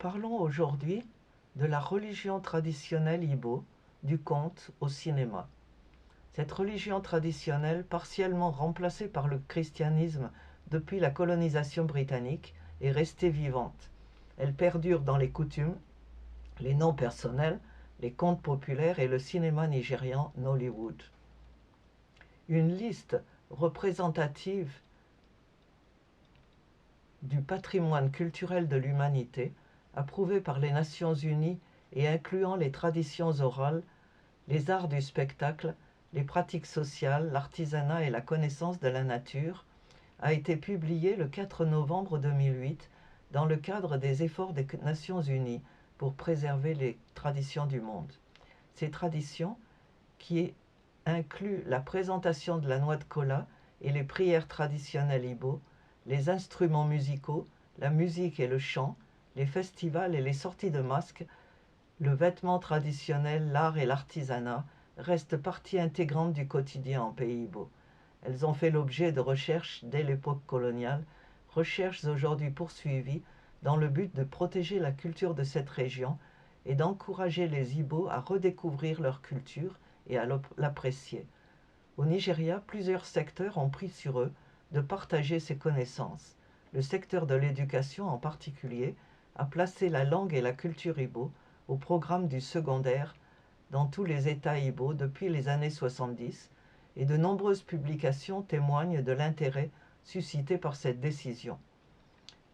Parlons aujourd'hui de la religion traditionnelle Igbo, du conte au cinéma. Cette religion traditionnelle, partiellement remplacée par le christianisme depuis la colonisation britannique, est restée vivante. Elle perdure dans les coutumes, les noms personnels, les contes populaires et le cinéma nigérian Nollywood. Une liste représentative du patrimoine culturel de l'humanité, approuvée par les Nations Unies et incluant les traditions orales, les arts du spectacle, les pratiques sociales, l'artisanat et la connaissance de la nature, a été publiée le 4 novembre 2008 dans le cadre des efforts des Nations Unies pour préserver les traditions du monde. Ces traditions, qui incluent la présentation de la noix de kola et les prières traditionnelles Igbo, les instruments musicaux, la musique et le chant, les festivals et les sorties de masques, le vêtement traditionnel, l'art et l'artisanat restent partie intégrante du quotidien en pays Igbo. Elles ont fait l'objet de recherches dès l'époque coloniale, recherches aujourd'hui poursuivies dans le but de protéger la culture de cette région et d'encourager les Igbo à redécouvrir leur culture et à l'apprécier. Au Nigeria, plusieurs secteurs ont pris sur eux de partager ces connaissances. Le secteur de l'éducation en particulier a placé la langue et la culture Igbo au programme du secondaire dans tous les États Igbo depuis les années 70 et de nombreuses publications témoignent de l'intérêt suscité par cette décision.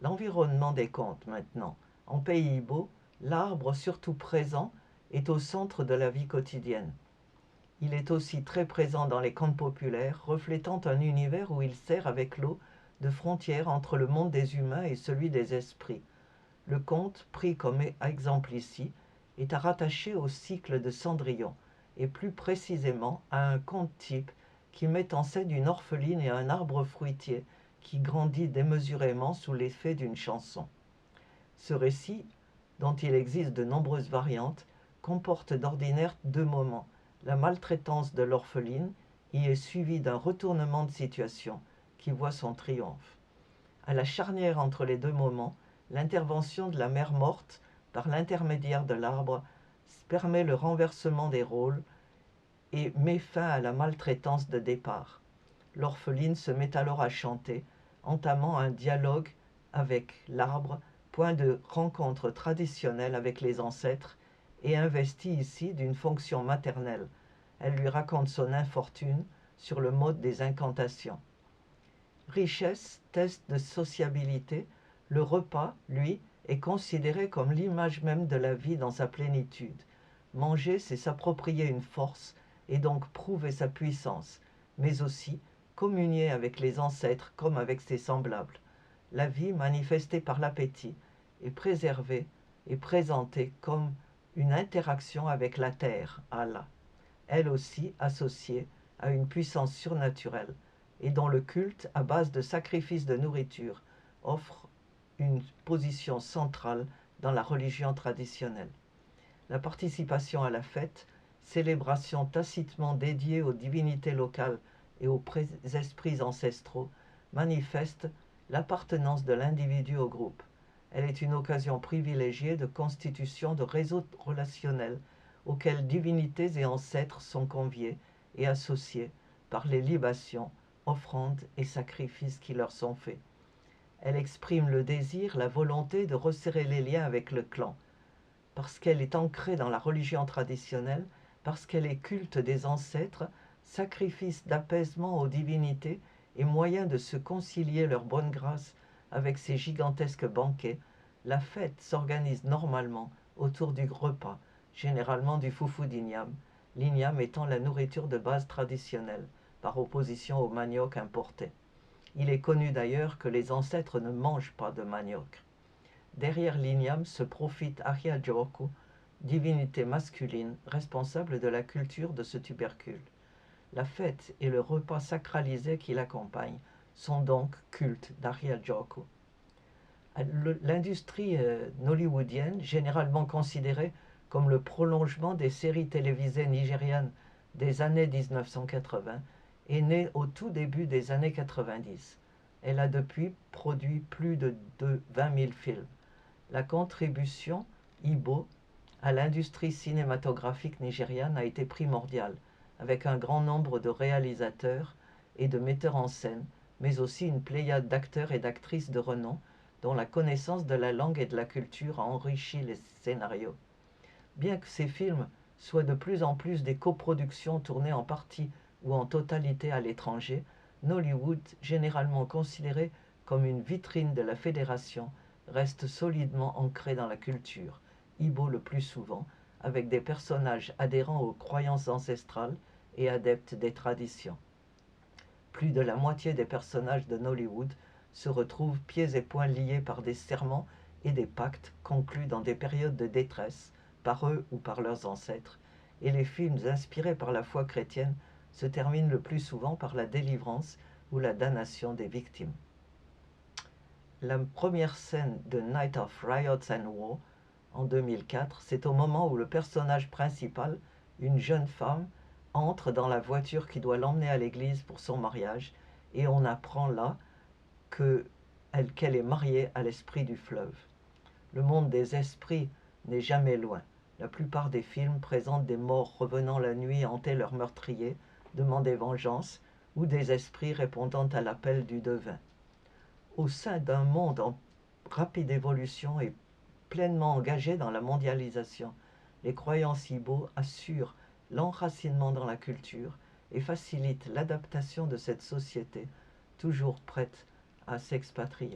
L'environnement des contes maintenant. En pays Igbo, l'arbre, surtout présent, est au centre de la vie quotidienne. Il est aussi très présent dans les contes populaires, reflétant un univers où il sert avec l'eau de frontière entre le monde des humains et celui des esprits. Le conte, pris comme exemple ici, est à rattacher au cycle de Cendrillon, et plus précisément à un conte type qui met en scène une orpheline et un arbre fruitier qui grandit démesurément sous l'effet d'une chanson. Ce récit, dont il existe de nombreuses variantes, comporte d'ordinaire deux moments. La maltraitance de l'orpheline y est suivie d'un retournement de situation qui voit son triomphe. À la charnière entre les deux moments, l'intervention de la mère morte par l'intermédiaire de l'arbre permet le renversement des rôles et met fin à la maltraitance de départ. L'orpheline se met alors à chanter, entamant un dialogue avec l'arbre, point de rencontre traditionnelle avec les ancêtres, et investie ici d'une fonction maternelle. Elle lui raconte son infortune sur le mode des incantations. Richesse, test de sociabilité, le repas, lui, est considéré comme l'image même de la vie dans sa plénitude. Manger, c'est s'approprier une force et donc prouver sa puissance, mais aussi communier avec les ancêtres comme avec ses semblables. La vie manifestée par l'appétit est préservée et présentée comme une interaction avec la terre, Allah, elle aussi associée à une puissance surnaturelle, et dont le culte à base de sacrifices de nourriture offre une position centrale dans la religion traditionnelle. La participation à la fête, célébration tacitement dédiée aux divinités locales et aux esprits ancestraux, manifeste l'appartenance de l'individu au groupe. Elle est une occasion privilégiée de constitution de réseaux relationnels auxquels divinités et ancêtres sont conviés et associés par les libations, offrandes et sacrifices qui leur sont faits. Elle exprime le désir, la volonté de resserrer les liens avec le clan, parce qu'elle est ancrée dans la religion traditionnelle, parce qu'elle est culte des ancêtres, sacrifice d'apaisement aux divinités et moyen de se concilier leur bonne grâce avec ces gigantesques banquets, la fête s'organise normalement autour du repas, généralement du foufou d'igname, l'igname étant la nourriture de base traditionnelle, par opposition au manioc importé. Il est connu d'ailleurs que les ancêtres ne mangent pas de manioc. Derrière l'igname se profite Ahia-Joku, divinité masculine responsable de la culture de ce tubercule. La fête et le repas sacralisé qui l'accompagnent sont donc cultes d'Ahia-Joku. L'industrie nollywoodienne, généralement considérée comme le prolongement des séries télévisées nigérianes des années 1980, est née au tout début des années 90. Elle a depuis produit plus de 20 000 films. La contribution Igbo à l'industrie cinématographique nigériane a été primordiale, avec un grand nombre de réalisateurs et de metteurs en scène, mais aussi une pléiade d'acteurs et d'actrices de renom dont la connaissance de la langue et de la culture a enrichi les scénarios. Bien que ces films soient de plus en plus des coproductions tournées en partie ou en totalité à l'étranger, Nollywood, généralement considéré comme une vitrine de la fédération, reste solidement ancré dans la culture, Igbo le plus souvent, avec des personnages adhérents aux croyances ancestrales et adeptes des traditions. Plus de la moitié des personnages de Nollywood se retrouvent pieds et poings liés par des serments et des pactes conclus dans des périodes de détresse par eux ou par leurs ancêtres, et les films inspirés par la foi chrétienne se terminent le plus souvent par la délivrance ou la damnation des victimes. La première scène de Night of Riots and War, en 2004, c'est au moment où le personnage principal, une jeune femme, entre dans la voiture qui doit l'emmener à l'église pour son mariage, et on apprend là qu'elle est mariée à l'esprit du fleuve. Le monde des esprits n'est jamais loin. La plupart des films présentent des morts revenant la nuit hanter leurs meurtriers, demander vengeance, ou des esprits répondant à l'appel du devin. Au sein d'un monde en rapide évolution et pleinement engagé dans la mondialisation, les croyances Igbo assurent l'enracinement dans la culture et facilitent l'adaptation de cette société toujours prête à s'expatrier.